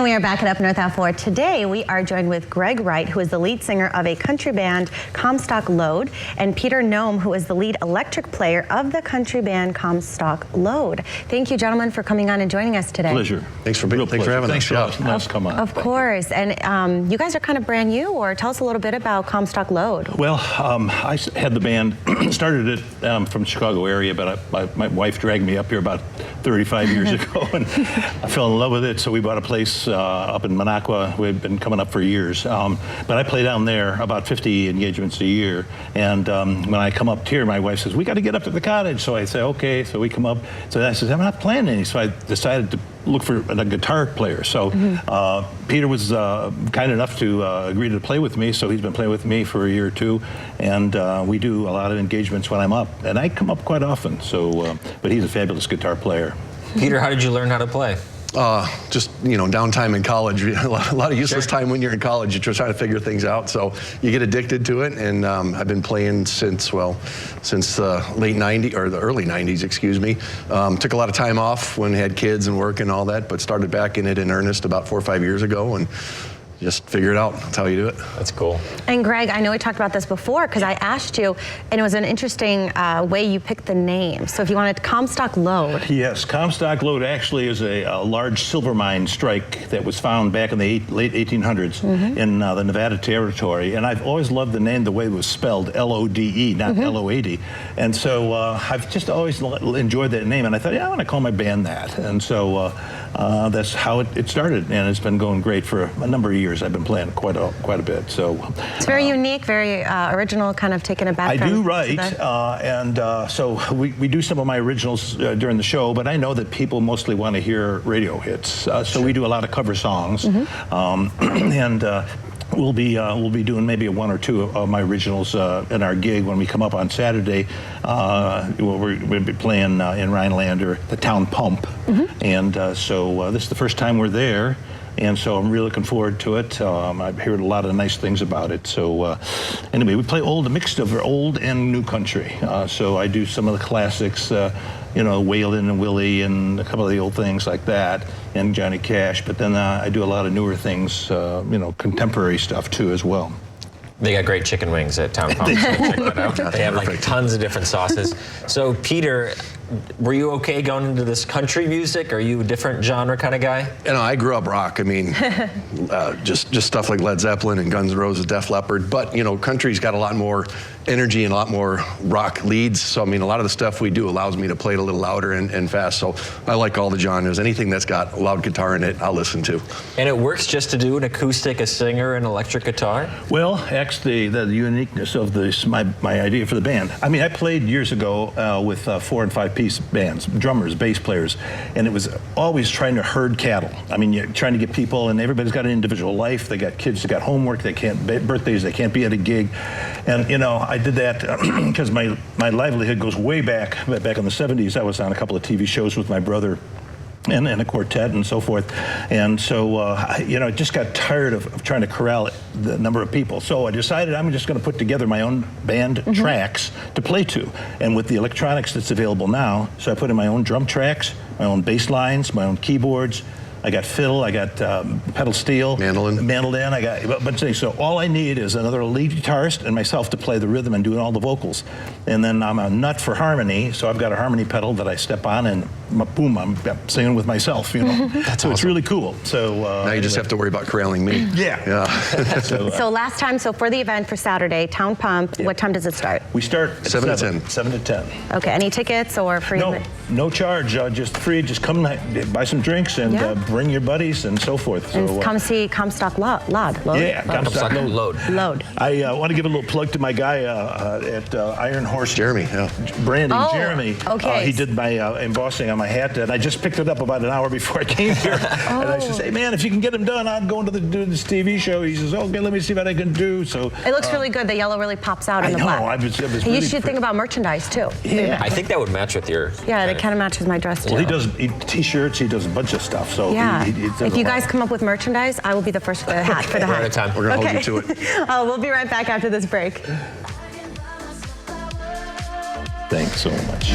we are back at Up North at 4. Today, we are joined with Greg Wright, who is the lead singer of a country band, Comstock Lode, and Peter Nome, who is the lead electric player of the country band, Comstock Lode. Thank you, gentlemen, for coming on and joining us today. Pleasure. Thanks for having us. Thanks for nice to come on. Of course. And you guys are kind of brand new, or tell us a little bit about Comstock Lode. Well, I had the band, started it from the Chicago area, but my wife dragged me up here about 35 years ago, and I fell in love with it, so we bought a place up in Minocqua. We've been coming up for years. But I play down there about 50 engagements a year, and when I come up here, my wife says, we got to get up to the cottage. So I say, okay, so we come up. So I said, I'm not playing any. So I decided to look for a guitar player. So Peter was kind enough to agree to play with me, so he's been playing with me for a year or two, and we do a lot of engagements when I'm up, and I come up quite often. So, but he's a fabulous guitar player. Peter, how did you learn how to play? Just, downtime in college. A lot of useless time when you're in college. You're just trying to figure things out. So you get addicted to it. And I've been playing since the late 90s, or the early 90s, excuse me. Took a lot of time off when I had kids and work and all that, but started back in it in earnest about 4 or 5 years ago. And just figure it out. That's how you do it. That's cool. And Greg, I know we talked about this before because I asked you, and it was an interesting way you picked the name. So if you wanted Comstock Lode. Yes, Comstock Lode actually is a large silver mine strike that was found back in the late 1800s in the Nevada territory. And I've always loved the name, the way it was spelled, L-O-D-E, not L-O-A-D. And so I've just always enjoyed that name. And I thought, yeah, I want to call my band that. And so that's how it started. And it's been going great for a number of years. I've been playing quite a bit. So it's very unique, very original, kind of taken aback. I do write, so we do some of my originals during the show, but I know that people mostly want to hear radio hits. So we do a lot of cover songs, and we'll be doing maybe one or two of my originals in our gig when we come up on Saturday. We'll be playing in Rhinelander, the Town Pump, and so this is the first time we're there. And so I'm really looking forward to it. I've heard a lot of nice things about it. So anyway, we play a mix of old and new country. So I do some of the classics, Waylon and Willie and a couple of the old things like that, and Johnny Cash. But then I do a lot of newer things, contemporary stuff too as well. They got great chicken wings at Town Pump. So check that out. They have like tons of different sauces. So Peter, were you okay going into this country music? Are you a different genre kind of guy? I grew up rock. I mean, just stuff like Led Zeppelin and Guns N' Roses, Def Leppard. But country's got a lot more energy and a lot more rock leads. So I mean, a lot of the stuff we do allows me to play it a little louder and fast. So I like all the genres. Anything that's got a loud guitar in it, I'll listen to. And it works just to do an acoustic, a singer, and electric guitar? Well, actually, the uniqueness of this, my idea for the band. I mean, I played years ago with 4- and 5-piece bands, drummers, bass players, and it was always trying to herd cattle. I mean, you're trying to get people, and everybody's got an individual life. They got kids, they got homework, they can't, birthdays, they can't be at a gig. And, I did that because my livelihood goes way back in the 70s. I was on a couple of TV shows with my brother and a quartet and so forth. And so, I just got tired of trying to corral the number of people. So I decided I'm just going to put together my own band tracks to play to. And with the electronics that's available now, so I put in my own drum tracks, my own bass lines, my own keyboards. I got fiddle, I got pedal steel, mandolin, I got a bunch of things. So all I need is another lead guitarist and myself to play the rhythm and doing all the vocals. And then I'm a nut for harmony, so I've got a harmony pedal that I step on and boom, I'm singing with myself, That's so awesome. It's really cool. So now you just have to worry about corralling me. Yeah. So last time, for the event for Saturday, Town Pump, what time does it start? We start at 7 to 10. 7 to 10. Okay, any tickets or free? No charge, just free. Just come buy some drinks and bring your buddies and so forth. And so, come see Comstock Lode. Yeah, Comstock Lode. I want to give a little plug to my guy at Iron Horse. Jeremy, Jeremy. Okay. He did my embossing on my hat, and I just picked it up about an hour before I came here. And I said, hey, man, if you can get them done, I'm going to do this TV show. He says, okay, let me see what I can do. So it looks really good. The yellow really pops out in the black. You should think about merchandise, too. Yeah. I think that would match with your... Yeah, it kind of matches my dress, too. Well, he does T-shirts. He does a bunch of stuff. So yeah. He if you guys come up with merchandise, I will be the first for the hat. We're out of time. We're going to hold you to it. We'll be right back after this break. Thanks so much.